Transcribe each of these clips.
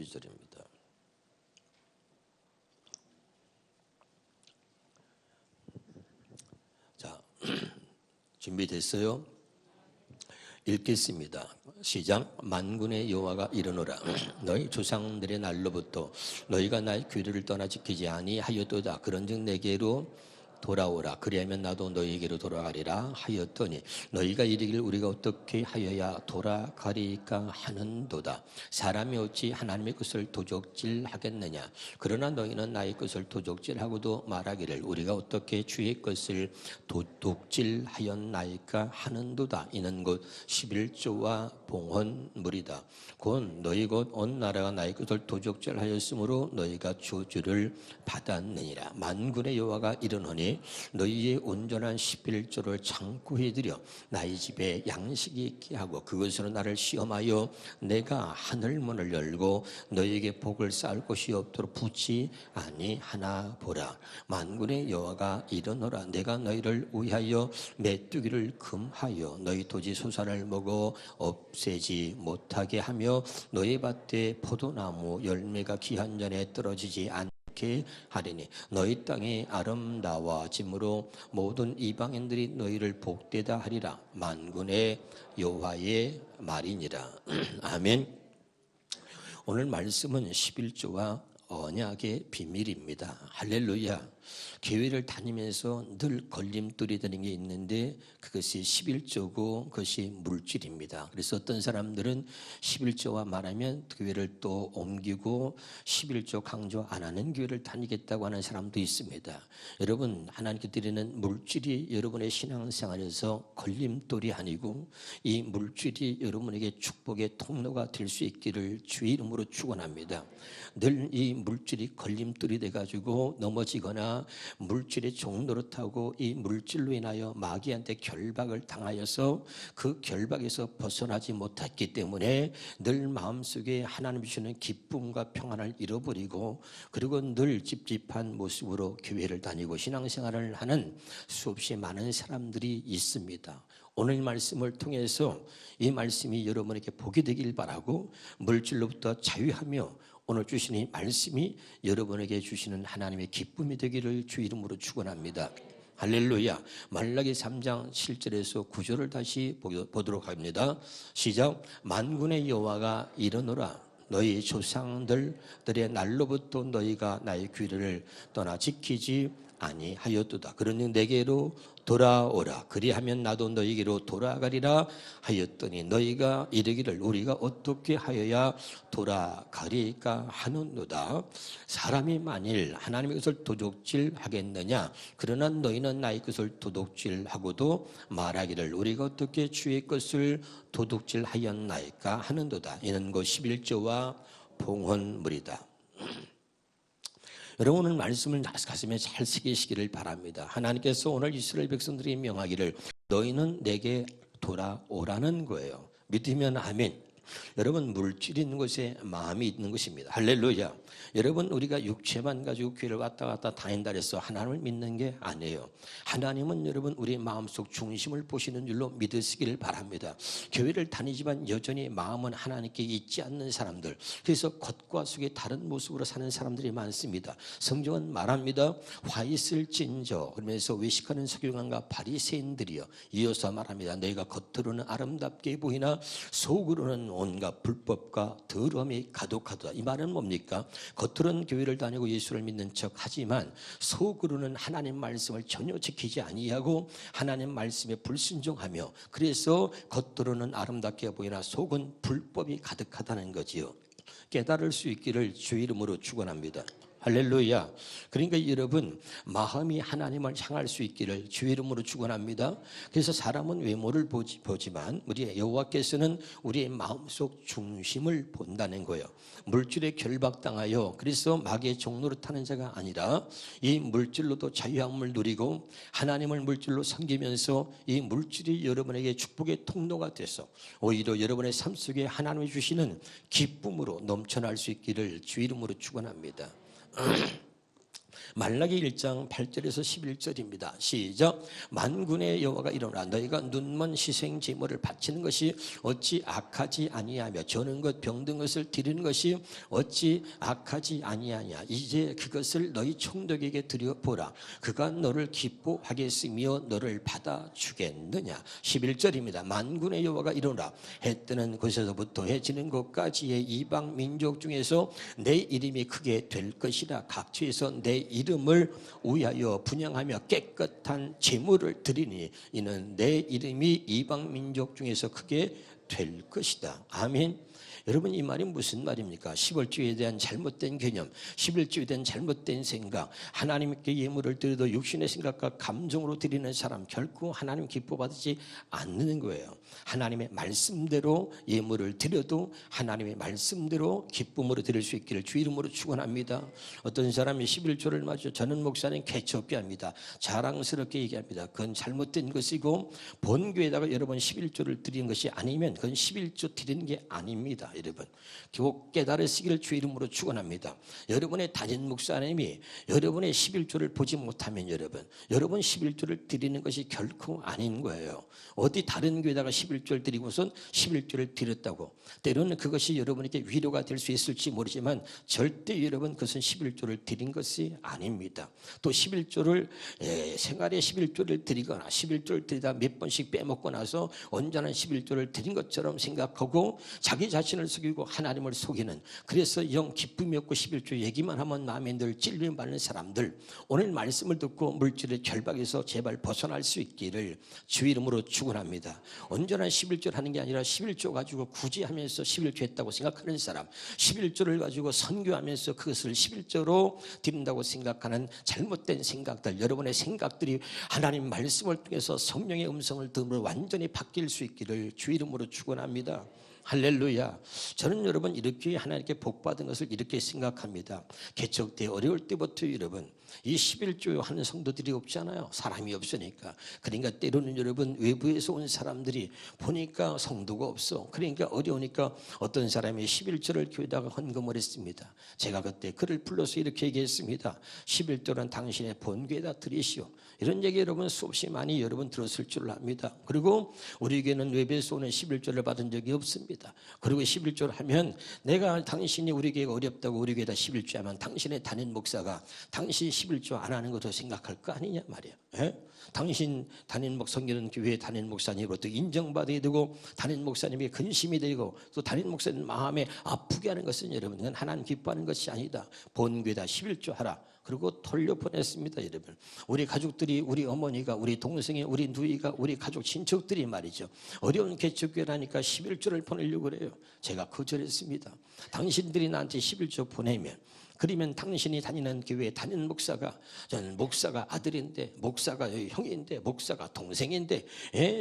구절입니다. 자, 준비됐어요? 읽겠습니다. 시작. 만군의 여호와가 이르노라. 너희 조상들의 날로부터 너희가 나의 규례를 떠나 지키지 아니하였도다. 그런즉 내게로 돌아오라. 그리하면 나도 너희에게로 돌아가리라 하였더니 너희가 이르기를 우리가 어떻게 하여야 돌아가리까 하는도다. 사람이 어찌 하나님의 것을 도적질하겠느냐. 그러나 너희는 나의 것을 도적질하고도 말하기를 우리가 어떻게 주의 것을 도둑질하였나이까 하는도다. 이는 곧 11조와 봉헌물이다. 곧 너희 곧 온 나라가 나의 것을 도적질하였으므로 너희가 저주를 받았느니라. 만군의 여호와가 이르노니 너희의 온전한 11조를 창고에 들여 나의 집에 양식이 있게 하고 그것으로 나를 시험하여 내가 하늘문을 열고 너희에게 복을 쌓을 곳이 없도록 붙지 아니하나 보라. 만군의 여호와가 이르노라. 내가 너희를 위하여 메뚜기를 금하여 너희 토지 소산을 먹어 없애지 못하게 하며 너희 밭에 포도나무 열매가 기한 전에 떨어지지 않게 하리니 너희 땅이 아름다워짐으로 모든 이방인들이 너희를 복되다 하리라. 만군의 여호와의 말이니라. 아멘. 오늘 말씀은 11조와 언약의 비밀입니다. 할렐루야. 교회를 다니면서 늘 걸림돌이 되는 게 있는데 그것이 11조고 그것이 물질입니다. 그래서 어떤 사람들은 11조와 말하면 교회를 또 옮기고 11조 강조 안 하는 교회를 다니겠다고 하는 사람도 있습니다. 여러분, 하나님께 드리는 물질이 여러분의 신앙생활에서 걸림돌이 아니고 이 물질이 여러분에게 축복의 통로가 될 수 있기를 주의 이름으로 축원합니다. 늘 이 물질이 걸림돌이 돼가지고 넘어지거나 물질의 종노릇하고 이 물질로 인하여 마귀한테 결박을 당하여서 그 결박에서 벗어나지 못했기 때문에 늘 마음속에 하나님 주시는 기쁨과 평안을 잃어버리고 그리고 늘 찝찝한 모습으로 교회를 다니고 신앙생활을 하는 수없이 많은 사람들이 있습니다. 오늘 말씀을 통해서 이 말씀이 여러분에게 복이 되길 바라고 물질로부터 자유하며 오늘 주시는 이 말씀이 여러분에게 주시는 하나님의 기쁨이 되기를 주 이름으로 축원합니다. 할렐루야. 말라기 3장 7절에서 9절을 다시 보도록 합니다. 시작. 만군의 여호와가 이르노라. 너희 조상들의 날로부터 너희가 나의 규례를 떠나 지키지 아니하였도다. 그러니 내게로 돌아오라. 그리하면 나도 너희에게로 돌아가리라 하였더니 너희가 이르기를 우리가 어떻게 하여야 돌아가리까 하는도다. 사람이 만일 하나님의 것을 도둑질하겠느냐. 그러나 너희는 나의 것을 도둑질하고도 말하기를 우리가 어떻게 주의 것을 도둑질하였나이까 하는도다. 이는 곧 11조와 봉헌물이다. 여러분, 오늘 말씀을 가슴에 잘 새기시기를 바랍니다. 하나님께서 오늘 이스라엘 백성들이 명하기를 너희는 내게 돌아오라는 거예요. 믿으면 아멘. 여러분, 물질이 있는 곳에 마음이 있는 것입니다. 할렐루야. 여러분, 우리가 육체만 가지고 교회를 왔다 갔다 다닌다 해서 하나님을 믿는 게 아니에요. 하나님은 여러분 우리의 마음속 중심을 보시는 줄로 믿으시기를 바랍니다. 교회를 다니지만 여전히 마음은 하나님께 있지 않는 사람들, 그래서 겉과 속이 다른 모습으로 사는 사람들이 많습니다. 성경은 말합니다. 화 있을진저 그러면서 외식하는 서기관과 바리새인들이여 이어서 말합니다. 너희가 겉으로는 아름답게 보이나 속으로는 온갖 불법과 더러움이 가득하도다. 이 말은 뭡니까? 겉으로는 교회를 다니고 예수를 믿는 척 하지만 속으로는 하나님 말씀을 전혀 지키지 아니하고 하나님 말씀에 불순종하며 그래서 겉으로는 아름답게 보이나 속은 불법이 가득하다는 거지요. 깨달을 수 있기를 주의 이름으로 축원합니다. 할렐루야. 그러니까 여러분, 마음이 하나님을 향할 수 있기를 주의 이름으로 축원합니다. 그래서 사람은 외모를 보지만 우리 여호와께서는 우리의 마음속 중심을 본다는 거예요. 물질에 결박당하여 그래서 마귀의 종로를 타는 자가 아니라 이 물질로도 자유함을 누리고 하나님을 물질로 섬기면서 이 물질이 여러분에게 축복의 통로가 돼서 오히려 여러분의 삶 속에 하나님이 주시는 기쁨으로 넘쳐날 수 있기를 주의 이름으로 축원합니다. 말라기 1장 8절에서 11절입니다. 시작. 만군의 여호와가 이르노라 너희가 눈먼 희생 제물을 바치는 것이 어찌 악하지 아니하며 저는 것 병든 것을 드리는 것이 어찌 악하지 아니하냐. 이제 그것을 너희 총독에게 드려보라. 그가 너를 기뻐하겠으며 너를 받아주겠느냐. 11절입니다. 만군의 여호와가 이르노라 해 뜨는 곳에서부터 해 지는 곳까지의 이방 민족 중에서 내 이름이 크게 될 것이라. 각처에서 내 이름을 위하여 분향하며 깨끗한 제물을 드리니 이는 내 이름이 이방 민족 중에서 크게 될 것이다. 아멘. 여러분 이 말이 무슨 말입니까? 10월주에 대한 잘못된 개념, 11주에 대한 잘못된 생각, 하나님께 예물을 드려도 육신의 생각과 감정으로 드리는 사람 결코 하나님 기뻐받지 않는 거예요. 하나님의 말씀대로 예물을 드려도 하나님의 말씀대로 기쁨으로 드릴 수 있기를 주 이름으로 축원합니다. 어떤 사람이 11조를 맞아 저는 목사님 개척게 합니다. 자랑스럽게 얘기합니다. 그건 잘못된 것이고 본교에다가 여러분 11조를 드리는 것이 아니면 그건 11조 드리는 게 아닙니다. 여러분 꼭 깨달으시기를 주 이름으로 축원합니다. 여러분의 담임 목사님이 여러분의 11조를 보지 못하면 여러분 11조를 드리는 것이 결코 아닌 거예요. 어디 다른 교회다가 11조를 드리고선 11조를 드렸다고 때로는 그것이 여러분에게 위로가 될 수 있을지 모르지만 절대 여러분 그것은 11조를 드린 것이 아닙니다. 또 11조를 생활에 11조를 드리거나 11조를 드리다 몇 번씩 빼먹고 나서 온전한 11조를 드린 것처럼 생각하고 자기 자신을 속이고 하나님을 속이는, 그래서 영 기쁨이 없고 11조 얘기만 하면 마음에 늘 찔림 받는 사람들, 오늘 말씀을 듣고 물질의 결박에서 제발 벗어날 수 있기를 주 이름으로 축원합니다. 온전한 11조를 하는 게 아니라 11조 가지고 굳이 하면서 11조 했다고 생각하는 사람, 11조를 가지고 선교하면서 그것을 11조로 드린다고 생각하는 잘못된 생각들, 여러분의 생각들이 하나님 말씀을 통해서 성령의 음성을 들으므로 완전히 바뀔 수 있기를 주 이름으로 축원합니다. 할렐루야. 저는 여러분 이렇게 하나님께 복받은 것을 이렇게 생각합니다. 개척 때 어려울 때부터 여러분 이 11조 하는 성도들이 없잖아요. 사람이 없으니까. 그러니까 때로는 여러분 외부에서 온 사람들이 보니까 성도가 없어. 그러니까 어려우니까 어떤 사람이 11조를 교회다가 헌금을 했습니다. 제가 그때 그를 불러서 이렇게 얘기했습니다. 11조는 당신의 본교에다 드리시오. 이런 얘기 여러분 수없이 많이 여러분 들었을 줄 압니다. 그리고 우리 교회는 외부에서 오는 11조를 받은 적이 없습니다. 그리고 11조를 하면 내가 당신이 우리 교회가 어렵다고 우리 교회에다 11조 하면 당신의 담임 목사가 당신 11조 안 하는 것도 생각할 거 아니냐 말이야. 당신 담임 성기는 교회 담임 목사님으로부터 인정받아야 되고 담임 목사님이 근심이 되고 또 담임 목사님 마음에 아프게 하는 것은 여러분 하나님 기뻐하는 것이 아니다. 본교에다 11조 하라. 그리고 돌려보냈습니다. 여러분 우리 가족들이, 우리 어머니가, 우리 동생이, 우리 누이가, 우리 가족 친척들이 말이죠, 어려운 개척교회라니까 11조를 보내려고 그래요. 제가 거절했습니다. 당신들이 나한테 11조 보내면, 그러면 당신이 다니는 교회 다니는 목사가, 저는 목사가 아들인데, 목사가 형인데, 목사가 동생인데,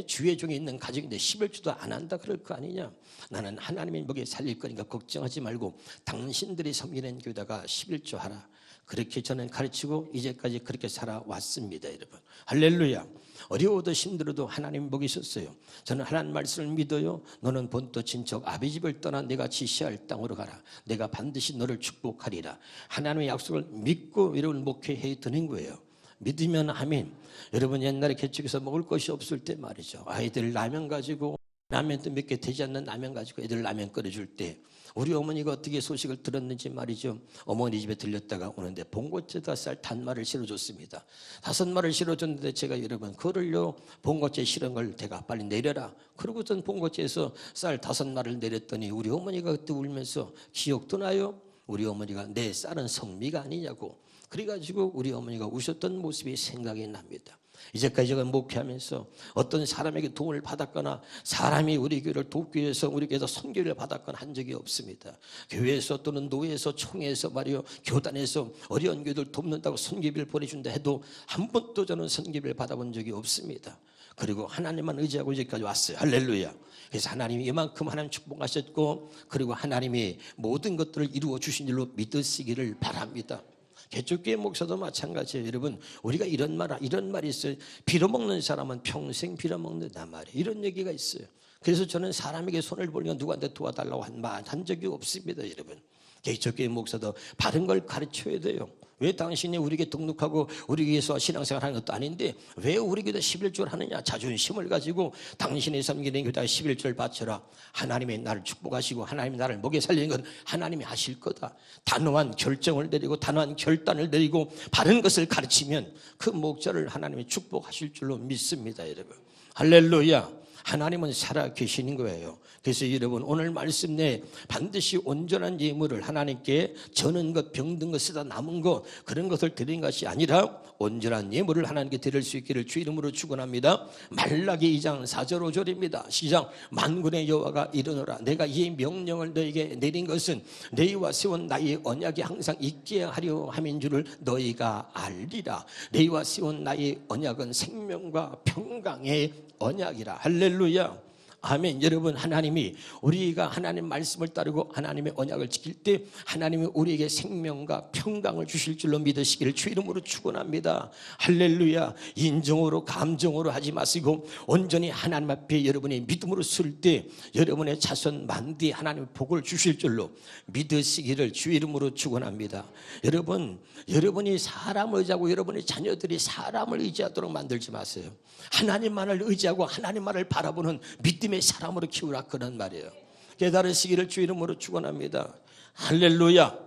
주의 중에 있는 가족인데 11조도 안 한다 그럴 거 아니냐. 나는 하나님의 먹여 살릴 거니까 걱정하지 말고 당신들이 섬기는 교회다가 11조 하라. 그렇게 저는 가르치고 이제까지 그렇게 살아왔습니다. 여러분 할렐루야. 어려워도 힘들어도 하나님 먹이셨어요. 저는 하나님 말씀을 믿어요. 너는 본토 친척 아비 집을 떠나 내가 지시할 땅으로 가라. 내가 반드시 너를 축복하리라. 하나님의 약속을 믿고 여러분 목회해 드는 거예요. 믿으면 아멘. 여러분 옛날에 개척에서 먹을 것이 없을 때 말이죠, 아이들 라면 가지고, 라면도 몇 개 되지 않는 라면 가지고 애들 라면 끓여줄 때 우리 어머니가 어떻게 소식을 들었는지 말이죠, 어머니 집에 들렸다가 오는데 봉고채에다 쌀 단마를 실어줬습니다. 5마를 실어줬는데 제가 여러분 그걸요 봉고채 실은 걸 내가 빨리 내려라 그러고선 봉고채에서 쌀 5마를 내렸더니 우리 어머니가 그때 울면서 기억도 나요? 우리 어머니가 내 쌀은 성미가 아니냐고 그래가지고 우리 어머니가 우셨던 모습이 생각이 납니다. 이제까지 제가 목회하면서 어떤 사람에게 도움을 받았거나 사람이 우리 교회를 돕기 위해서 우리 교회에서 선교를 받았거나 한 적이 없습니다. 교회에서 또는 노회에서 총회에서 말이요 교단에서 어려운 교회들 돕는다고 선교비를 보내준다 해도 한 번도 저는 선교비를 받아본 적이 없습니다. 그리고 하나님만 의지하고 이제까지 왔어요. 할렐루야. 그래서 하나님이 이만큼 하나님 축복하셨고 그리고 하나님이 모든 것들을 이루어 주신 줄로 믿으시기를 바랍니다. 개척교회 목사도 마찬가지예요. 여러분 우리가 이런 말이 있어요. 빌어먹는 사람은 평생 빌어먹는다 말이에요. 이런 얘기가 있어요. 그래서 저는 사람에게 손을 벌리면 누구한테 도와달라고 한 적이 없습니다. 여러분 개척교회 목사도 바른 걸 가르쳐야 돼요. 왜 당신이 우리에게 등록하고 우리 교회에서 신앙생활 하는 것도 아닌데 왜 우리 교회에 11조를 하느냐. 자존심을 가지고 당신이 섬기는 교회에 11조를 바쳐라. 하나님이 나를 축복하시고 하나님이 나를 먹여 살리는 건 하나님이 하실 거다. 단호한 결정을 내리고 단호한 결단을 내리고 바른 것을 가르치면 그 목자를 하나님이 축복하실 줄로 믿습니다. 여러분, 할렐루야. 하나님은 살아 계시는 거예요. 그래서 여러분, 오늘 말씀 내에 반드시 온전한 예물을 하나님께 저는 것, 병든 것, 쓰다 남은 것, 그런 것을 드리는 것이 아니라 온전한 예물을 하나님께 드릴 수 있기를 주 이름으로 축원합니다. 말라기 2장 4절 5절입니다. 시작. 만군의 여호와가 이르노라. 내가 이 명령을 너에게 내린 것은 너희와 세운 나의 언약이 항상 있게 하려 함인 줄을 너희가 알리라. 너희와 세운 나의 언약은 생명과 평강의 언약이라. 할렐루야. 아멘. 여러분, 하나님이 우리가 하나님 말씀을 따르고 하나님의 언약을 지킬 때 하나님이 우리에게 생명과 평강을 주실 줄로 믿으시기를 주 이름으로 축원합니다. 할렐루야. 인정으로 감정으로 하지 마시고 온전히 하나님 앞에 여러분이 믿음으로 설 때 여러분의 자손 만대에 하나님의 복을 주실 줄로 믿으시기를 주 이름으로 축원합니다. 여러분, 여러분이 사람을 의지하고 여러분의 자녀들이 사람을 의지하도록 만들지 마세요. 하나님만을 의지하고 하나님만을 바라보는 믿음의 사람으로 키우라, 그런 말이에요. 깨달으시기를 주 이름으로 축원합니다. 할렐루야.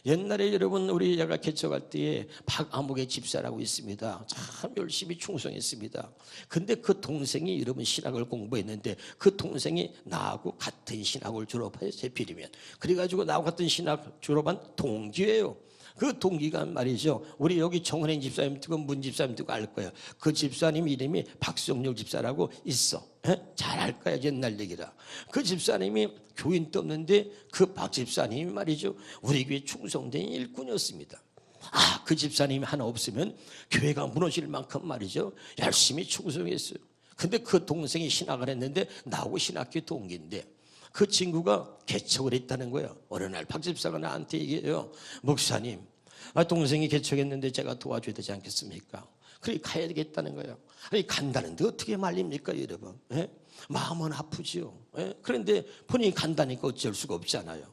옛날에 여러분, 우리 제가 개척할 때에 박아목의 집사라고 있습니다. 참 열심히 충성했습니다. 근데 그 동생이 여러분 신학을 공부했는데 그 동생이 나하고 같은 신학을 졸업해요. 제필이면. 그래가지고 나하고 같은 신학 졸업한 동기예요. 그 동기가 말이죠, 우리 여기 정은행 집사님 듣고 문 집사님 듣고 알 거예요. 그 집사님 이름이 박성률 집사라고 있어. 잘 알 거야, 옛날 얘기라. 그 집사님이 교인도 없는데 그 박 집사님이 말이죠, 우리 교회 충성된 일꾼이었습니다. 그 집사님이 하나 없으면 교회가 무너질 만큼 말이죠, 열심히 충성했어요. 근데 그 동생이 신학을 했는데 나하고 신학교 동기인데 그 친구가 개척을 했다는 거예요. 어느 날 박 집사가 나한테 얘기해요. 목사님, 동생이 개척했는데 제가 도와줘야 되지 않겠습니까? 그래 가야 되겠다는 거예요. 아니, 간다는데 어떻게 말립니까, 여러분? 마음은 아프지요. 그런데 본인이 간다니까 어쩔 수가 없잖아요.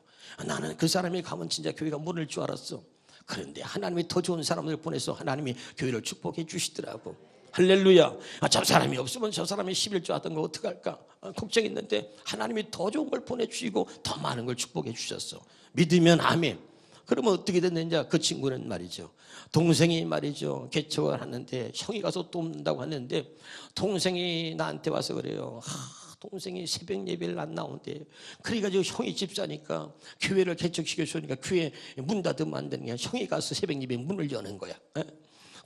나는 그 사람이 가면 진짜 교회가 무너질 줄 알았어. 그런데 하나님이 더 좋은 사람들 보내서 하나님이 교회를 축복해 주시더라고. 할렐루야. 저 사람이 없으면 저 사람이 11조 하던 거 어떡할까 걱정했는데 하나님이 더 좋은 걸 보내주시고 더 많은 걸 축복해 주셨어. 믿으면 아멘. 그러면 어떻게 됐느냐, 그 친구는 말이죠, 동생이 말이죠 개척을 하는데 형이 가서 돕는다고 하는데 동생이 나한테 와서 그래요. 동생이 새벽 예배를 안 나온대. 그래가지고 형이 집사니까 교회를 개척시켜주니까 교회 문 닫으면 안 되는 게 형이 가서 새벽 예배 문을 여는 거야.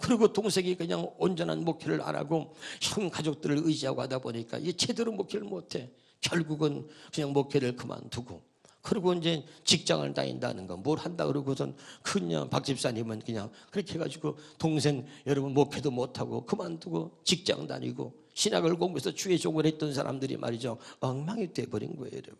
그리고 동생이 그냥 온전한 목회를 안 하고 형 가족들을 의지하고 하다 보니까 이게 제대로 목회를 못해. 결국은 그냥 목회를 그만두고, 그리고 이제 직장을 다닌다는 거, 뭘 한다 그러고선 그냥 박 집사님은 그냥 그렇게 해가지고 동생 여러분 목회도 못하고 그만두고 직장 다니고 신학을 공부해서 주의 종을 했던 사람들이 말이죠, 엉망이 돼버린 거예요, 여러분.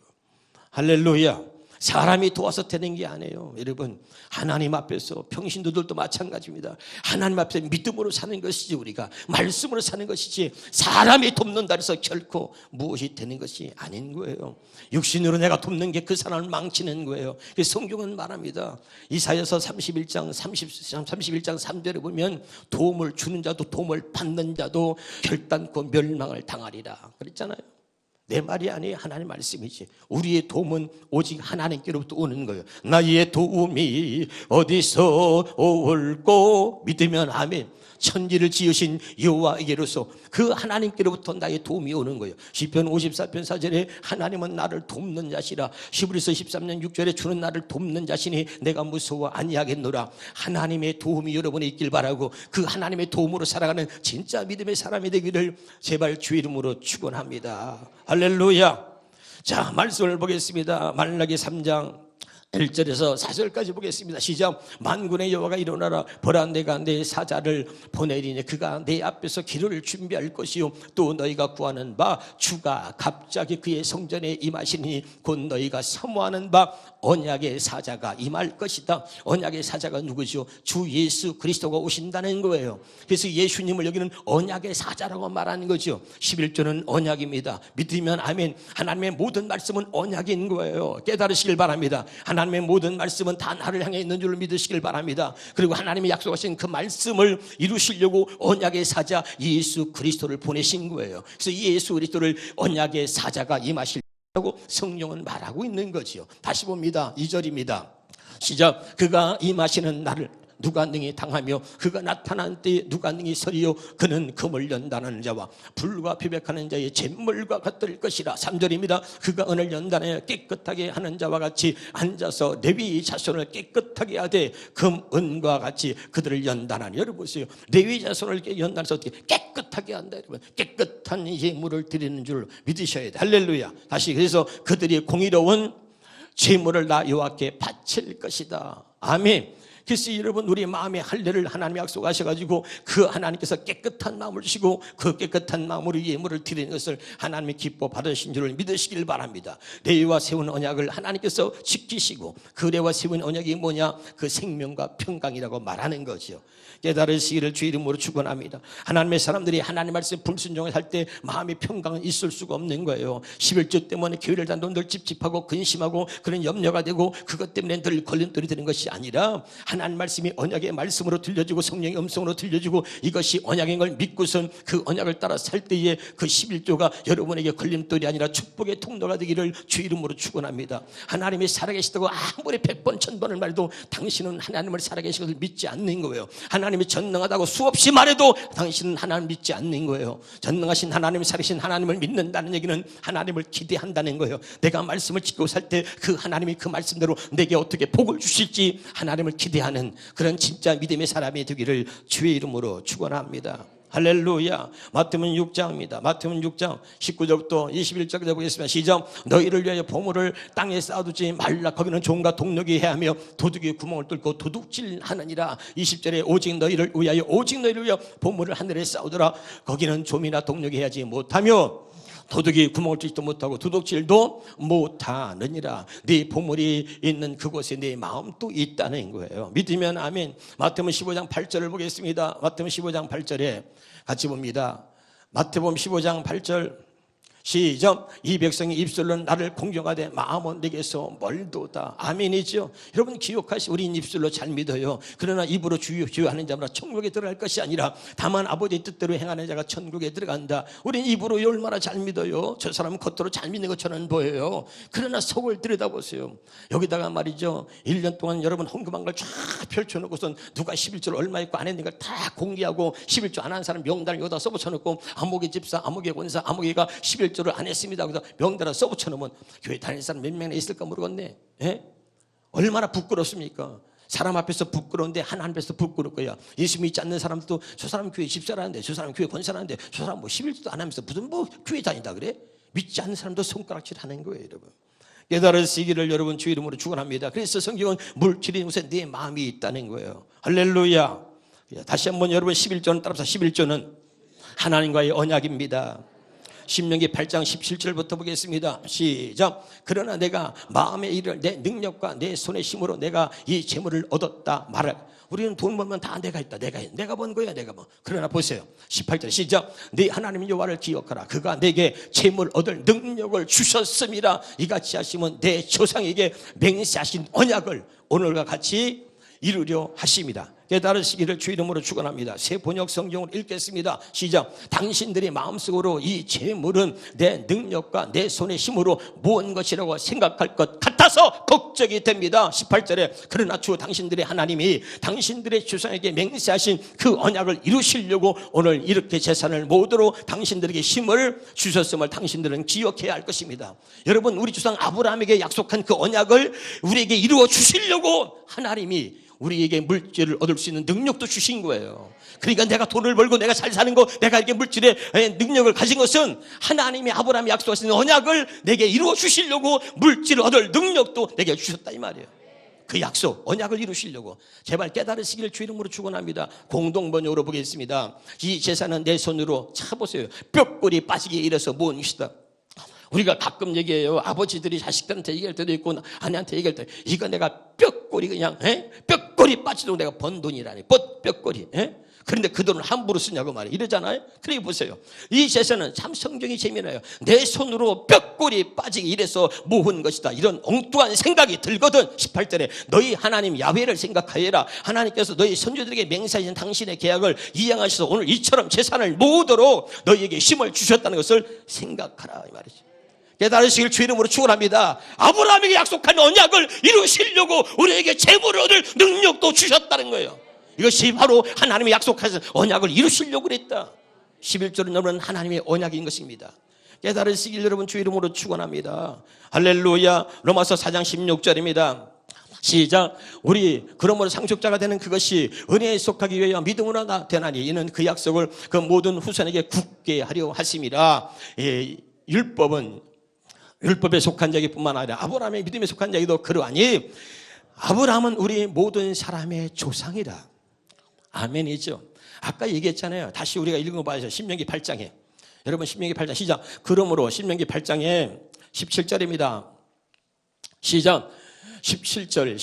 할렐루야. 사람이 도와서 되는 게 아니에요, 여러분. 하나님 앞에서 평신도들도 마찬가지입니다. 하나님 앞에서 믿음으로 사는 것이지, 우리가 말씀으로 사는 것이지, 사람이 돕는다 해서 결코 무엇이 되는 것이 아닌 거예요. 육신으로 내가 돕는 게 그 사람을 망치는 거예요. 성경은 말합니다. 이사야서 31장 3절에 보면 도움을 주는 자도 도움을 받는 자도 결단코 멸망을 당하리라 그랬잖아요. 내 말이 아니에요, 하나님 말씀이지. 우리의 도움은 오직 하나님께로부터 오는 거예요. 나의 도움이 어디서 올꼬 믿으면 아멘. 천지를 지으신 여호와에게로서 그 하나님께로부터 나의 도움이 오는 거예요. 시편 54편 4절에 하나님은 나를 돕는 자시라. 히브리서 13년 6절에 주는 나를 돕는 자시니 내가 무서워 아니하겠노라. 하나님의 도움이 여러분이 있길 바라고 그 하나님의 도움으로 살아가는 진짜 믿음의 사람이 되기를 제발 주 이름으로 축원합니다. 할렐루야. 자, 말씀을 보겠습니다. 말라기 3장 1절에서 4절까지 보겠습니다. 시작. 만군의 여호와가 일어나라. 보라, 내가 내 사자를 보내리니 그가 내 앞에서 길을 준비할 것이요 또 너희가 구하는 바 주가 갑자기 그의 성전에 임하시니 곧 너희가 사모하는 바 언약의 사자가 임할 것이다. 언약의 사자가 누구죠? 주 예수 그리스도가 오신다는 거예요. 그래서 예수님을 여기는 언약의 사자라고 말하는 거죠. 11조는 언약입니다. 믿으면 아멘. 하나님의 모든 말씀은 언약인 거예요. 깨달으시길 바랍니다. 하나님 하나님의 모든 말씀은 다 나를 향해 있는 줄 믿으시길 바랍니다. 그리고 하나님이 약속하신 그 말씀을 이루시려고 언약의 사자 예수 그리스도를 보내신 거예요. 그래서 예수 그리스도를 언약의 사자가 임하시려고 성령은 말하고 있는 거지요. 다시 봅니다. 2절입니다. 시작. 그가 임하시는 날을 누가 능히 당하며 그가 나타난 때에 누가 능히 서리요. 그는 금을 연단하는 자와 불과 비백하는 자의 잿물과 같을 것이라. 3절입니다. 그가 은을 연단하여 깨끗하게 하는 자와 같이 앉아서 레위 자손을 깨끗하게 하되 금, 은과 같이 그들을 연단하니. 여러분 보세요. 레위 자손을 연단해서 어떻게 깨끗하게 한다. 여러분 깨끗한 예물을 드리는 줄 믿으셔야 돼. 할렐루야. 다시 그래서 그들이 공의로운 제물을 나 여호와께 바칠 것이다. 아멘. 그래서 여러분 우리 마음의 할례를 하나님이 약속하셔가지고 그 하나님께서 깨끗한 마음을 주시고 그 깨끗한 마음으로 예물을 드리는 것을 하나님이 기뻐 받으신 줄을 믿으시길 바랍니다. 레위와 세운 언약을 하나님께서 지키시고 그 레위와 세운 언약이 뭐냐? 그 생명과 평강이라고 말하는 거죠. 깨달으시기를 주 이름으로 축원합니다. 하나님의 사람들이 하나님 말씀 불순종을 할 때 마음의 평강은 있을 수가 없는 거예요. 11조 때문에 교회를 다니도 늘 찝찝하고 근심하고 그런 염려가 되고 그것 때문에 늘 걸림돌이 되는 것이 아니라 하나님 말씀이 언약의 말씀으로 들려주고 성령의 음성으로 들려주고 이것이 언약인 걸 믿고선 그 언약을 따라 살 때에 그 11조가 여러분에게 걸림돌이 아니라 축복의 통로가 되기를 주 이름으로 축원합니다. 하나님이 살아계시다고 아무리 100번 1000번을 말해도 당신은 하나님을 살아계신 것을 믿지 않는 거예요. 하나님이 전능하다고 수없이 말해도 당신은 하나님을 믿지 않는 거예요. 전능하신 하나님이 살아계신 하나님을 믿는다는 얘기는 하나님을 기대한다는 거예요. 내가 말씀을 지키고 살 때 그 하나님이 그 말씀대로 내게 어떻게 복을 주실지 하나님을 기대하는 그런 진짜 믿음의 사람이 되기를 주의 이름으로 축원합니다. 할렐루야. 마태복음 6장입니다. 마태복음 6장 19절부터 21절까지 보겠습니다. 시작. 너희를 위하여 보물을 땅에 쌓아두지 말라. 거기는 종과 동력이 해하며 도둑이 구멍을 뚫고 도둑질하느니라. 20절에 오직 너희를 위하여 보물을 하늘에 쌓으더라. 거기는 좀이나 동력이 해하지 못하며 도둑이 구멍을 뚫지도 못하고 도둑질도 못하느니라. 네 보물이 있는 그곳에 네 마음도 있다는 거예요. 믿으면 아멘. 마태복음 15장 8절을 보겠습니다. 마태복음 15장 8절에 같이 봅니다. 마태복음 15장 8절 시작. 이 백성의 입술로는 나를 공경하되 마음은 내게서 멀도다. 아멘이죠. 여러분 기억하시. 우린 입술로 잘 믿어요. 그러나 입으로 주여주여하는 자마다 천국에 들어갈 것이 아니라 다만 아버지의 뜻대로 행하는 자가 천국에 들어간다. 우린 입으로 얼마나 잘 믿어요. 저 사람은 겉으로 잘 믿는 것처럼 보여요. 그러나 속을 들여다보세요. 여기다가 말이죠, 1년 동안 여러분 헌금한 걸 쫙 펼쳐놓고선 누가 11조를 얼마 있고 안 했는가 다 공개하고 11조 안 한 사람 명단을 여기다 써붙여놓고 아무개 집사, 아무개 권사, 아무개가 11조를 안 했습니다. 그래서 명단을 써붙여놓으면 교회 다니는 사람 몇 명이나 있을까 모르겠네. 예? 얼마나 부끄럽습니까? 사람 앞에서 부끄러운데 하나님 앞에서 부끄러울 거야. 예수 믿지 않는 사람도 저 사람 교회 집사라는데 저 사람 교회 권사라는데 저 사람 뭐 11조도 안 하면서 무슨 뭐 교회 다닌다 그래? 믿지 않는 사람도 손가락질 하는 거예요, 여러분. 깨달으시기를 여러분 주 이름으로 축원합니다. 그래서 성경은 물질인 곳에 내 마음이 있다는 거예요. 할렐루야. 다시 한번 여러분 11조는 따라서 11조는 하나님과의 언약입니다. 신명기 8장 17절부터 보겠습니다. 시작. 그러나 내가 마음의 일을 내 능력과 내 손의 힘으로 내가 이 재물을 얻었다 말할. 우리는 돈 벌면 다 내가 있다. 내가 번 거야. 내가 뭐. 그러나 보세요. 18절 시작. 네 하나님 여호와를 기억하라. 그가 내게 재물 얻을 능력을 주셨음이라. 이같이 하시면 내 조상에게 맹세하신 언약을 오늘과 같이 이루려 하십니다. 깨달으시기를 주 이름으로 축원합니다. 새 번역 성경을 읽겠습니다. 시작. 당신들이 마음속으로 이 재물은 내 능력과 내 손의 힘으로 모은 것이라고 생각할 것 같아서 걱정이 됩니다. 18절에 그러나 주 당신들의 하나님이 당신들의 조상에게 맹세하신 그 언약을 이루시려고 오늘 이렇게 재산을 모두로 당신들에게 힘을 주셨음을 당신들은 기억해야 할 것입니다. 여러분 우리 조상 아브라함에게 약속한 그 언약을 우리에게 이루어 주시려고 하나님이 우리에게 물질을 얻을 수 있는 능력도 주신 거예요. 그러니까 내가 돈을 벌고 내가 잘 사는 거, 내가 이렇게 물질의 능력을 가진 것은 하나님이 아브라함이 약속하신 언약을 내게 이루어 주시려고 물질을 얻을 능력도 내게 주셨다 이 말이에요. 그 약속, 언약을 이루시려고. 제발 깨달으시기를 주 이름으로 축원합니다. 공동번역으로 보겠습니다. 이 재산은 내 손으로 차보세요. 뼈골이 빠지게 일해서 모은 것이다. 우리가 가끔 얘기해요. 아버지들이 자식들한테 얘기할 때도 있고 아내한테 얘기할 때 이거 내가 뼈골이 그냥 뼈골이 빠지도록 내가 번 돈이라니. 뼈골이. 그런데 그 돈을 함부로 쓰냐고 말이에요. 이러잖아요. 그러니 보세요. 이 제사는 참 성경이 재미나요. 내 손으로 뼈골이 빠지게 이래서 모은 것이다. 이런 엉뚱한 생각이 들거든. 18절에 너희 하나님 야훼를 생각하여라. 하나님께서 너희 선조들에게 맹세하신 당신의 계약을 이행하셔서 오늘 이처럼 제사를 모으도록 너희에게 힘을 주셨다는 것을 생각하라 이 말이죠. 깨달으시길 주 이름으로 축원합니다. 아브라함에게 약속한 언약을 이루시려고 우리에게 재물을 얻을 능력도 주셨다는 거예요. 이것이 바로 하나님이 약속하신 언약을 이루시려고 그랬다. 11절은 여러분 하나님의 언약인 것입니다. 깨달으시길 여러분 주 이름으로 축원합니다. 할렐루야. 로마서 4장 16절입니다. 시작. 우리 그러므로 상속자가 되는 그것이 은혜에 속하기 위하여 믿음으로 되나니 이는 그 약속을 그 모든 후손에게 굳게 하려 하심이라. 율법에 속한 자기뿐만 아니라 아브라함의 믿음에 속한 자기도 그러하니 아브라함은 우리 모든 사람의 조상이다. 아멘이죠. 아까 얘기했잖아요. 다시 우리가 읽어봐야죠. 신명기 8장에. 여러분 신명기 8장 시작. 그러므로 신명기 8장에 17절입니다. 시작. 17절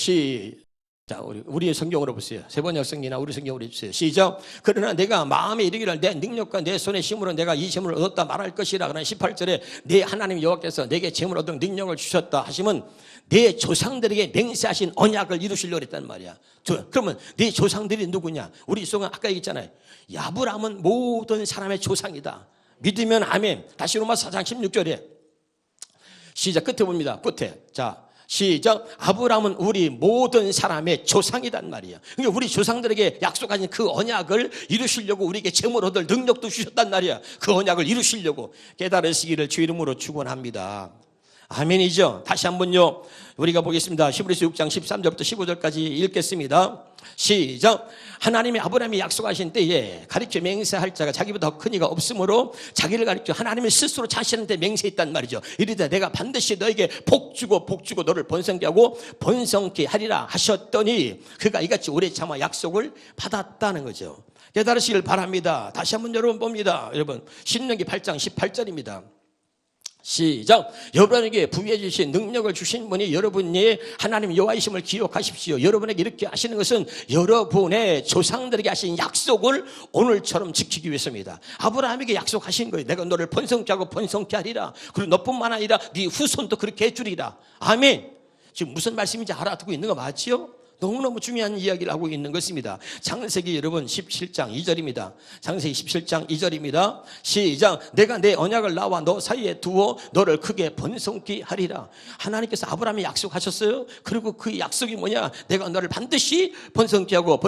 자, 우리의 성경으로 보세요. 세번역 성경이나 우리 성경으로 해주세요. 시작. 그러나 내가 마음에 이르기를 내 능력과 내 손의 힘으로 내가 이 재물을 얻었다 말할 것이라. 그러나 18절에 내 하나님 여호와께서 내게 재물을 얻은 능력을 주셨다 하시면 내 조상들에게 맹세하신 언약을 이루시려고 했단 말이야. 그러면 내 조상들이 누구냐? 우리 속은 아까 얘기했잖아요. 아브라함은 모든 사람의 조상이다. 믿으면 아멘. 다시 로마서 4장 16절에 시작. 끝에 봅니다. 끝에. 자. 시작. 아브라함은 우리 모든 사람의 조상이란 말이야. 그러니까 우리 조상들에게 약속하신 그 언약을 이루시려고 우리에게 재물 얻을 능력도 주셨단 말이야. 그 언약을 이루시려고 깨달으시기를 주 이름으로 축원합니다. 아멘이죠. 다시 한번요. 우리가 보겠습니다. 히브리서 6장 13절부터 15절까지 읽겠습니다. 시작. 하나님이 아브라함이 약속하신 때에 가르쳐 맹세할 자가 자기보다 더 큰 이가 없으므로 자기를 가르쳐 하나님이 스스로 자신한테 맹세했단 말이죠. 이르되 내가 반드시 너에게 복주고 너를 번성케 하고 번성케 하리라 하셨더니 그가 이같이 오래 참아 약속을 받았다는 거죠. 깨달으시길 바랍니다. 다시 한번 여러분 봅니다. 여러분 신명기 8장 18절입니다. 시작. 여러분에게 부여해 주신 능력을 주신 분이 여러분의 하나님 여호와이심을 기억하십시오. 여러분에게 이렇게 하시는 것은 여러분의 조상들에게 하신 약속을 오늘처럼 지키기 위해서입니다. 아브라함에게 약속하신 거예요. 내가 너를 번성케 하고 번성케 하리라. 그리고 너뿐만 아니라 네 후손도 그렇게 해주리라. 아멘. 지금 무슨 말씀인지 알아듣고 있는 거 맞지요? 너무너무 중요한 이야기를 하고 있는 것입니다. 창세기 여러분 17장 2절입니다. 창세기 17장 2절입니다. 시작. 내가 내 언약을 나와 너 사이에 두어 너를 크게 번성케 하리라. 하나님께서 아브라함에 약속하셨어요. 그리고 그 약속이 뭐냐? 내가 너를 반드시 번성케 하고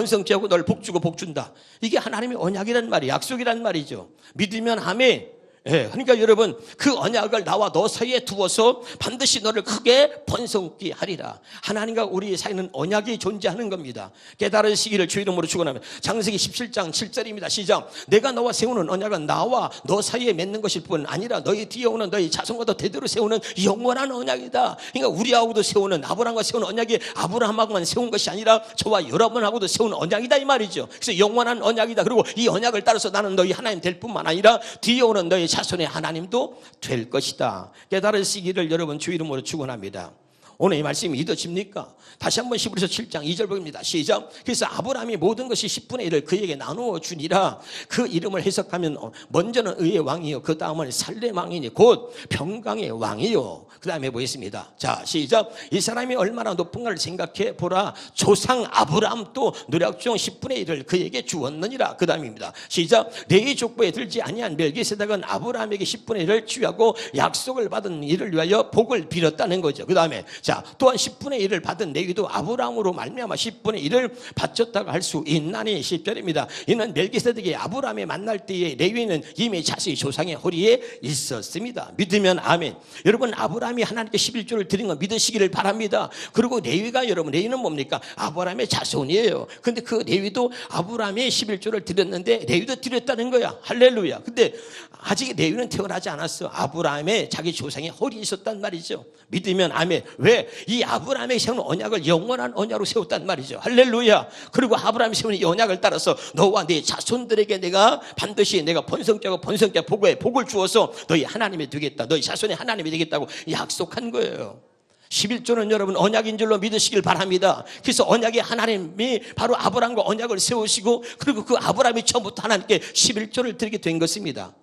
너를 복주고 복준다. 이게 하나님의 언약이란 말이에요. 약속이란 말이죠. 믿으면 아멘. 예, 그러니까 여러분 그 언약을 나와 너 사이에 두어서 반드시 너를 크게 번성케 하리라. 하나님과 우리 사이는 언약이 존재하는 겁니다. 깨달으시기를 주 이름으로 축원합니다. 창세기 17장 7절입니다. 시작. 내가 너와 세우는 언약은 나와 너 사이에 맺는 것일 뿐 아니라 너희 뒤에 오는 너희 자손과도 대대로 세우는 영원한 언약이다. 그러니까 우리하고도 세우는 아브라함과 세우는 언약이 아브라함하고만 세운 것이 아니라 저와 여러분하고도 세우는 언약이다 이 말이죠. 그래서 영원한 언약이다. 그리고 이 언약을 따라서 나는 너희 하나님 될 뿐만 아니라 뒤에 오는 너희 자손의 하나님도 될 것이다. 깨달으시기를 여러분 주 이름으로 축원합니다. 오늘 이 말씀이 믿어집니까? 다시 한번 히브리서 7장 2절 봅니다. 시작. 그래서 아브라함이 모든 것이 10분의 1을 그에게 나누어 주니라. 그 이름을 해석하면 먼저는 의의 왕이요 그 다음은 살렘 왕이니 곧 평강의 왕이요. 그 다음에 보겠습니다. 자 시작. 이 사람이 얼마나 높은가를 생각해 보라. 조상 아브라함도 노력 중 10분의 1을 그에게 주었느니라. 그 다음입니다. 시작. 레위 족보에 들지 아니한 멜기세덱은 아브라함에게 10분의 1을 취하고 약속을 받은 이를 위하여 복을 빌었다는 거죠. 그 다음에 자, 또한 10분의 1을 받은 레위도 아브라함으로 말미암아 10분의 1을 바쳤다고 할 수 있나니 10절입니다. 이는 멜기세덱이 아브라함에 만날 때에 레위는 이미 자신의 조상의 허리에 있었습니다. 믿으면 아멘. 여러분 아브라함이 하나님께 11조를 드린 거 믿으시기를 바랍니다. 그리고 레위가 여러분 레위는 뭡니까? 아브라함의 자손이에요. 근데 그 레위도 아브라함의 11조를 드렸는데 레위도 드렸다는 거야. 할렐루야. 근데 아직 레위는 태어나지 않았어. 아브라함의 자기 조상의 허리에 있었단 말이죠. 믿으면 아멘. 왜? 이 아브라함이 세운 언약을 영원한 언약으로 세웠단 말이죠. 할렐루야. 그리고 아브라함이 세운 이 언약을 따라서 너와 네 자손들에게 내가 반드시 내가 번성케 하고 복을 주어서 너희 하나님이 되겠다. 너희 자손의 하나님이 되겠다고 약속한 거예요. 11조는 여러분 언약인 줄로 믿으시길 바랍니다. 그래서 언약의 하나님이 바로 아브라함과 언약을 세우시고 그리고 그 아브라함이 처음부터 하나님께 11조를 드리게 된 것입니다.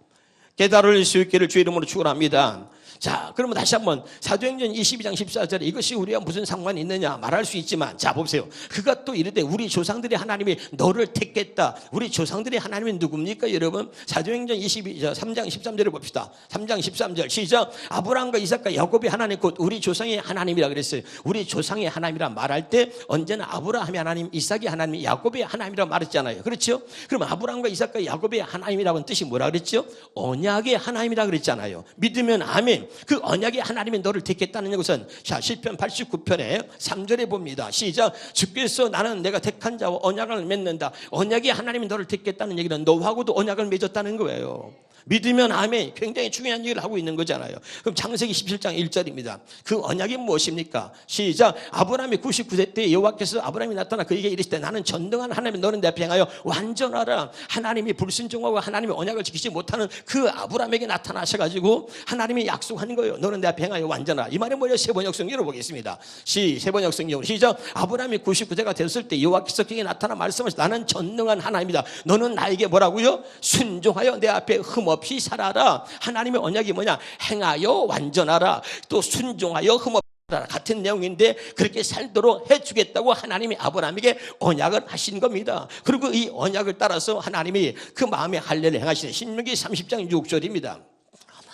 깨달을 수 있기를 주의 이름으로 축원합니다. 자, 그러면 다시 한번 사도행전 22장 14절에 이것이 우리와 무슨 상관이 있느냐 말할 수 있지만, 자 보세요. 그가 또 이르되 우리 조상들의 하나님이 너를 택했다. 우리 조상들의 하나님이 누굽니까 여러분? 사도행전 3장 13절을 봅시다. 3장 13절 시작. 아브라함과 이삭과 야곱의 하나님 곧 우리 조상의 하나님이라 그랬어요. 우리 조상의 하나님이라 말할 때 언제나 아브라함의 하나님, 이삭의 하나님, 야곱의 하나님이라고 말했잖아요. 그렇죠? 그럼 아브라함과 이삭과 야곱의 하나님이라는 뜻이 뭐라 그랬죠? 언약의 하나님이라 그랬잖아요. 믿으면 아멘. 그 언약의 하나님이 너를 택했다는 것은, 자 시편 89편에 3절에 봅니다. 시작. 주께서 나는 내가 택한 자와 언약을 맺는다. 언약의 하나님이 너를 택했다는 얘기는 너하고도 언약을 맺었다는 거예요. 믿으면 아멘. 굉장히 중요한 얘기를 하고 있는 거잖아요. 그럼 창세기 17장 1절입니다. 그 언약이 무엇입니까? 시작. 아브라함이 99세 때 여호와께서 아브라함이 나타나 그에게 이르시되 나는 전능한 하나님 너는 내 앞에 행하여 완전하라. 하나님이 불순종하고 하나님의 언약을 지키지 못하는 그 아브라함에게 나타나셔가지고 하나님이 약속한 거예요. 너는 내 앞에 행하여 완전하라. 이 말은 뭐예요? 세번역 성경으로 보겠습니다. 세번역 성경으로 시작. 아브라함이 99세가 됐을 때 여호와께서 그에게 나타나 말씀하시되 나는 전능한 하나님이다. 너는 나에게 뭐라고요? 순종하여 내 앞에 흠없이 살아라. 하나님의 언약이 뭐냐? 행하여 완전하라. 또 순종하여 흠없이 살아라. 같은 내용인데 그렇게 살도록 해주겠다고 하나님이 아브라함에게 언약을 하신 겁니다. 그리고 이 언약을 따라서 하나님이 그 마음의 할례를 행하시는 신명기 30장 6절입니다.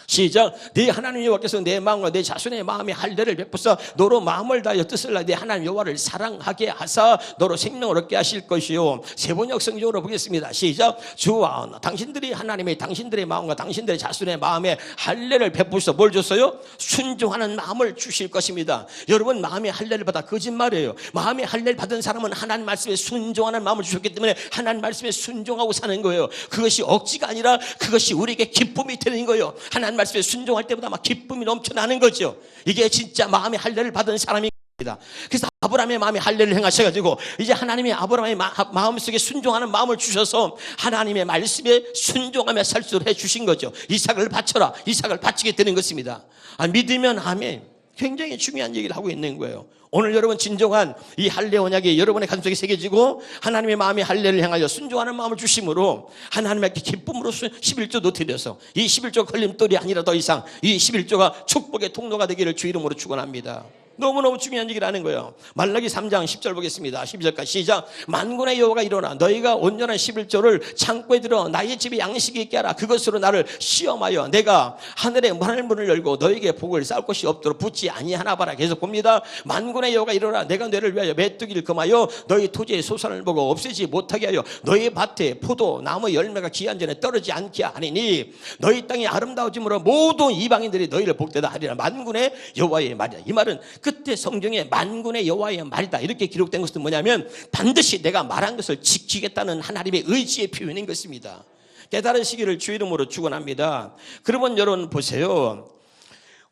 시작. 네 하나님 여호와께서 내 마음과 내 자손의 마음에 할례를 베푸사 너로 마음을 다하여 뜻을 다하여 네 하나님 여호와를 사랑하게 하사 너로 생명을 얻게 하실 것이요. 세번역 성경으로 보겠습니다. 시작. 주와 당신들이 하나님의 당신들의 마음과 당신들의 자손의 마음에 할례를 베푸셔서 뭘 줬어요? 순종하는 마음을 주실 것입니다. 여러분 마음의 할례를 받아 거짓말이에요. 마음의 할례를 받은 사람은 하나님 말씀에 순종하는 마음을 주셨기 때문에 하나님 말씀에 순종하고 사는 거예요. 그것이 억지가 아니라 그것이 우리에게 기쁨이 되는 거예요. 하나님 말씀에 순종할 때보다 막 기쁨이 넘쳐나는 거죠. 이게 진짜 마음의 할례를 받은 사람입니다. 그래서 아브라함의 마음에 할례를 행하셔가지고 이제 하나님이 아브라함의 마음속에 순종하는 마음을 주셔서 하나님의 말씀에 순종하며 살 수 있도록 해주신 거죠. 이삭을 바쳐라. 이삭을 바치게 되는 것입니다. 믿으면 아멘. 굉장히 중요한 얘기를 하고 있는 거예요. 오늘 여러분 진정한 이 할례 언약이 여러분의 가슴속에 새겨지고 하나님의 마음의 할례를 향하여 순종하는 마음을 주심으로 하나님께 기쁨으로 11조도 드려서 이 11조 걸림돌이 아니라 더 이상 이 11조가 축복의 통로가 되기를 주 이름으로 축원합니다. 너무너무 중요한 얘기를 하는 거예요. 말라기 3장 10절 보겠습니다. 12절까지 시작. 만군의 여호와가 이르노라 너희가 온전한 11조를 창고에 들어 나의 집에 양식이 있게 하라. 그것으로 나를 시험하여 내가 하늘의 하늘문을 열고 너에게 복을 쌓을 것이 없도록 붙지 아니하나 봐라. 계속 봅니다. 만군의 여호와가 이르노라 내가 너를 위하여 메뚜기를 금하여 너희 토지의 소산을 보고 없애지 못하게 하여 너희 밭에 포도 나무 열매가 기한 전에 떨어지지 않게 하리니 너희 땅이 아름다워짐으로 모든 이방인들이 너희를 복되다 하리라. 만군의 여호와의 말이다. 이 말은 그때 성경에 만군의 여호와의 말이다 이렇게 기록된 것은 뭐냐면 반드시 내가 말한 것을 지키겠다는 하나님의 의지의 표현인 것입니다. 깨달으시기를 주 이름으로 축원합니다. 그러면 여러분 보세요.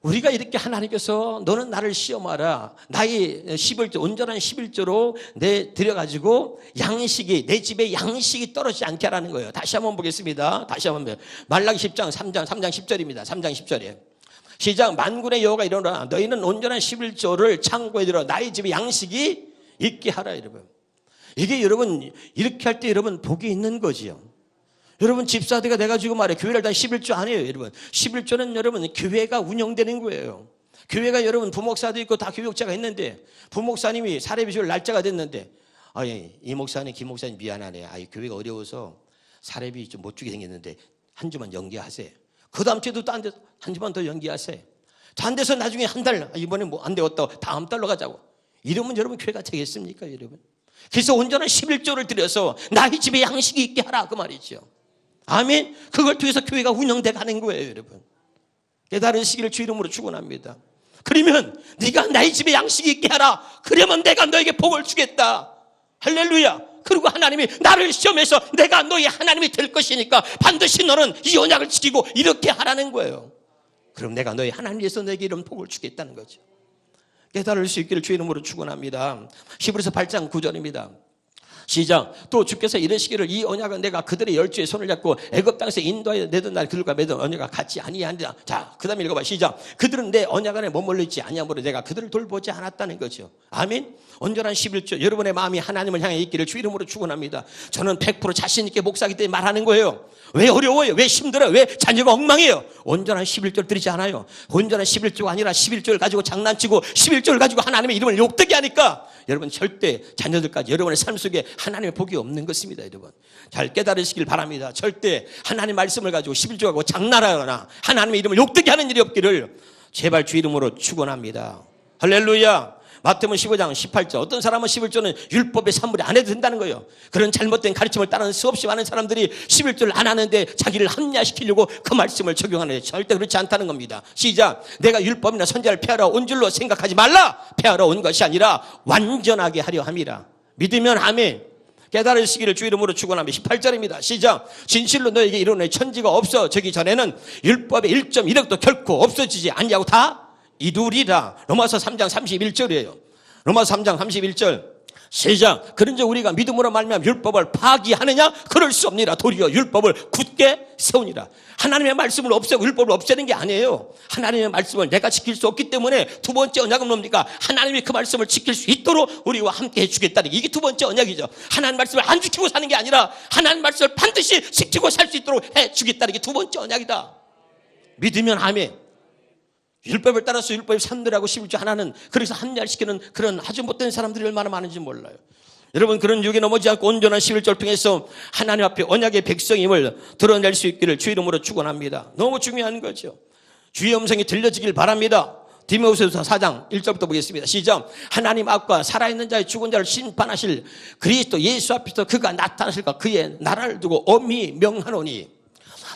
우리가 이렇게 하나님께서 너는 나를 시험하라. 나의 11조 온전한 11조로 내 들여가지고 양식이 내 집에 양식이 떨어지지 않게 하라는 거예요. 다시 한번 보겠습니다. 다시 한번 말라기 10장 3장 10절입니다. 3장 10절에 시작. 만군의 여호와가 이르노라 너희는 온전한 11조를 창고에 들어 나의 집에 양식이 있게 하라. 여러분 이게 여러분 이렇게 할 때 여러분 복이 있는 거지요. 여러분 집사대가 돼가지고 말해 교회를 다 11조 아니에요. 여러분 11조는 여러분 교회가 운영되는 거예요. 교회가 여러분 부목사도 있고 다 교육자가 있는데 부목사님이 사례비실 날짜가 됐는데 이 목사님 김 목사님 미안하네. 교회가 어려워서 사례비 좀 못 주게 생겼는데 한 주만 연기하세요. 그 다음 주에도 또 한 주만 더 연기하세요. 안 돼서 나중에 한 달 이번에 뭐 안 되었다 다음 달로 가자고. 이러면 여러분 교회가 되겠습니까 여러분? 그래서 온전한 11조를 들여서 나의 집에 양식이 있게 하라 그 말이죠. 아멘. 그걸 통해서 교회가 운영돼 가는 거예요 여러분. 깨달으시기를 주 이름으로 축원합니다. 그러면 네가 나의 집에 양식이 있게 하라. 그러면 내가 너에게 복을 주겠다. 할렐루야. 그리고 하나님이 나를 시험해서 내가 너의 하나님이 될 것이니까 반드시 너는 이 언약을 지키고 이렇게 하라는 거예요. 그럼 내가 너의 하나님께서 너에게 이런 복을 주겠다는 거죠. 깨달을 수 있기를 주 이름으로 축원합니다. 히브리서 8장 9절입니다. 시작. 또 주께서 이르시기를 이 언약은 내가 그들의 열조의 손을 잡고 애굽 땅에서 인도하여 내던 날 그들과 맺은 언약과 같이 아니하니라. 자, 그 다음에 읽어봐. 시작. 그들은 내 언약 안에 머물러 있지 아니하므로 내가 그들을 돌보지 않았다는 거죠. 아멘. 온전한 11조 여러분의 마음이 하나님을 향해 있기를 주 이름으로 축원합니다. 저는 100% 자신 있게 목사기 때문에 말하는 거예요. 왜 어려워요? 왜 힘들어요? 왜 자녀가 엉망이에요? 온전한 11조를 드리지 않아요. 온전한 11조가 아니라 11조를 가지고 장난치고 11조를 가지고 하나님의 이름을 욕되게 하니까 여러분 절대 자녀들까지 여러분의 삶 속에 하나님의 복이 없는 것입니다. 여러분 잘 깨달으시길 바랍니다. 절대 하나님 말씀을 가지고 11조하고 장난하거나 하나님의 이름을 욕되게 하는 일이 없기를 제발 주 이름으로 축원합니다. 할렐루야. 마태복음 15장 18절 어떤 사람은 11조는 율법의 산물이 안 해도 된다는 거예요. 그런 잘못된 가르침을 따르는 수없이 많은 사람들이 11조를 안 하는데 자기를 합리화시키려고 그 말씀을 적용하는데 절대 그렇지 않다는 겁니다. 시작. 내가 율법이나 선지자를 폐하러 온 줄로 생각하지 말라. 폐하러 온 것이 아니라 완전하게 하려 함이라. 믿으면 아멘. 깨달으시기를 주 이름으로 축원합니다. 18절입니다. 시작. 진실로 너에게 이르노니 천지가 없어지기 전에는 율법의 1.1억도 결코 없어지지 아니하고 다 이루리라. 로마서 3장 31절이에요. 로마서 3장 31절. 시작. 그런즉 우리가 믿음으로 말미암아 율법을 파기하느냐? 그럴 수 없니라. 도리어 율법을 굳게 세우니라. 하나님의 말씀을 없애고 율법을 없애는 게 아니에요. 하나님의 말씀을 내가 지킬 수 없기 때문에 두 번째 언약은 뭡니까? 하나님이 그 말씀을 지킬 수 있도록 우리와 함께 해주겠다는 게 이게 두 번째 언약이죠. 하나님 말씀을 안 지키고 사는 게 아니라 하나님 말씀을 반드시 지키고 살 수 있도록 해주겠다는 게 두 번째 언약이다. 믿으면 아멘. 율법을 따라서 율법의 산들하고 11조 하나는 그래서 합리화시키는 그런 아주 못된 사람들이 얼마나 많은지 몰라요. 여러분 그런 유혹에 넘어지지 않고 온전한 11조를 통해서 하나님 앞에 언약의 백성임을 드러낼 수 있기를 주 이름으로 축원합니다. 너무 중요한 거죠. 주의 음성이 들려지길 바랍니다. 디모데후서 4장 1절부터 보겠습니다. 시작. 하나님 앞과 살아있는 자의 죽은 자를 심판하실 그리스도 예수 앞에서 그가 나타나실까 그의 나라를 두고 엄히 명하노니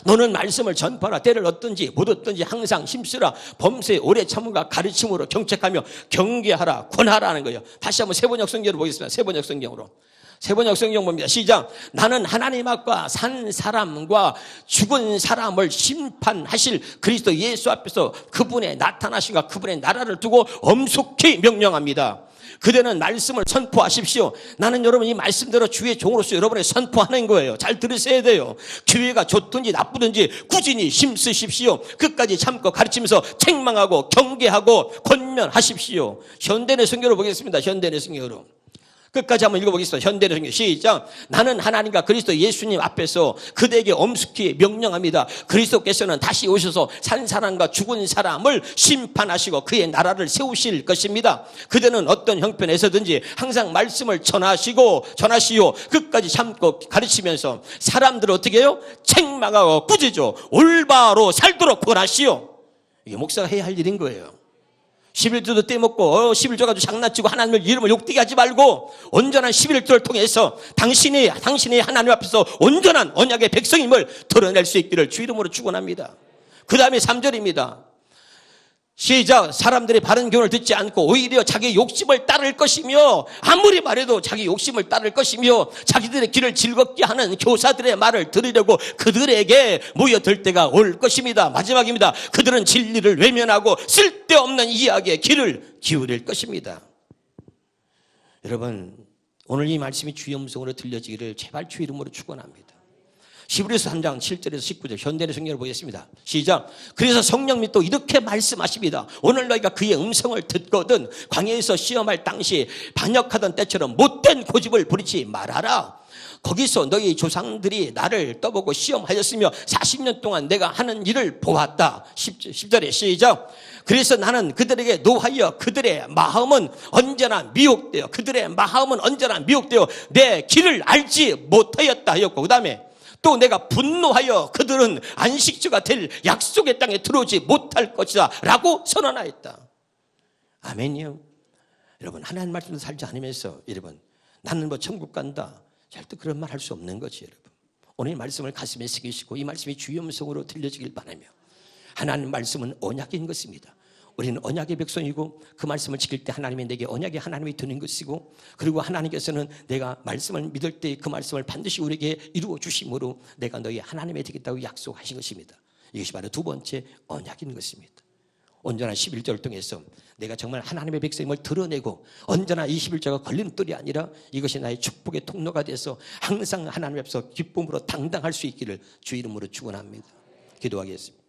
너는 말씀을 전파하라. 때를 얻든지 못 얻든지 항상 힘쓰라. 범사에 오래 참음과 가르침으로 경책하며 경계하라. 권하라는 거예요. 다시 한번 세번역 성경으로 보겠습니다. 세번역 성경으로. 세번역 성경 봅니다. 시작. 나는 하나님 앞과 산 사람과 죽은 사람을 심판하실 그리스도 예수 앞에서 그분의 나타나심과 그분의 나라를 두고 엄숙히 명령합니다. 그대는 말씀을 선포하십시오. 나는 여러분 이 말씀대로 주의 종으로서 여러분의 선포하는 거예요. 잘 들으셔야 돼요. 기회가 좋든지 나쁘든지 꾸준히 힘쓰십시오. 끝까지 참고 가르치면서 책망하고 경계하고 권면하십시오. 현대의 성경으로 보겠습니다. 현대의 성경으로. 끝까지 한번 읽어보겠습니다. 현대의 성경 시작. 나는 하나님과 그리스도 예수님 앞에서 그대에게 엄숙히 명령합니다. 그리스도께서는 다시 오셔서 산 사람과 죽은 사람을 심판하시고 그의 나라를 세우실 것입니다. 그대는 어떤 형편에서든지 항상 말씀을 전하시오. 끝까지 참고 가르치면서 사람들을 어떻게 해요? 책망하고 꾸짖어 올바로 살도록 권하시오. 이게 목사가 해야 할 일인 거예요. 11조도 떼먹고 11조 가지고 장난치고 하나님의 이름을 욕되게 하지 말고 온전한 11조를 통해서 당신이 하나님 앞에서 온전한 언약의 백성임을 드러낼 수 있기를 주 이름으로 축원합니다. 그 다음에 3절입니다. 시작. 사람들이 바른 교훈을 듣지 않고 오히려 자기 욕심을 따를 것이며 아무리 말해도 자기 욕심을 따를 것이며 자기들의 길을 즐겁게 하는 교사들의 말을 들으려고 그들에게 모여들 때가 올 것입니다. 마지막입니다. 그들은 진리를 외면하고 쓸데없는 이야기에 귀를 기울일 것입니다. 여러분 오늘 이 말씀이 주의 음성으로 들려지기를 제발 주 이름으로 축원합니다. 히브리서 3장 7절에서 19절 현대의 성경을 보겠습니다. 시작. 그래서 성령님이 또 이렇게 말씀하십니다. 오늘 너희가 그의 음성을 듣거든 광야에서 시험할 당시 반역하던 때처럼 못된 고집을 부리지 말아라. 거기서 너희 조상들이 나를 떠보고 시험하였으며 40년 동안 내가 하는 일을 보았다. 10절에 시작. 그래서 나는 그들에게 노하여 그들의 마음은 언제나 미혹되어 내 길을 알지 못하였다 하였고 그 다음에 또 내가 분노하여 그들은 안식주가 될 약속의 땅에 들어오지 못할 것이다 라고 선언하였다. 아멘이요. 여러분 하나님 말씀도 살지 않으면서 여러분 나는 뭐 천국 간다 절대 그런 말 할 수 없는 거지. 여러분 오늘 이 말씀을 가슴에 새기시고 이 말씀이 주의 음성으로 들려지길 바라며 하나님 말씀은 언약인 것입니다. 우리는 언약의 백성이고 그 말씀을 지킬 때 하나님이 내게 언약의 하나님이 되는 것이고 그리고 하나님께서는 내가 말씀을 믿을 때 그 말씀을 반드시 우리에게 이루어 주심으로 내가 너희 하나님이 되겠다고 약속하신 것입니다. 이것이 바로 두 번째 언약인 것입니다. 온전한 11조를 통해서 내가 정말 하나님의 백성임을 드러내고 언제나 이 11조가 걸림돌이 아니라 이것이 나의 축복의 통로가 돼서 항상 하나님 앞에서 기쁨으로 당당할 수 있기를 주 이름으로 축원합니다. 기도하겠습니다.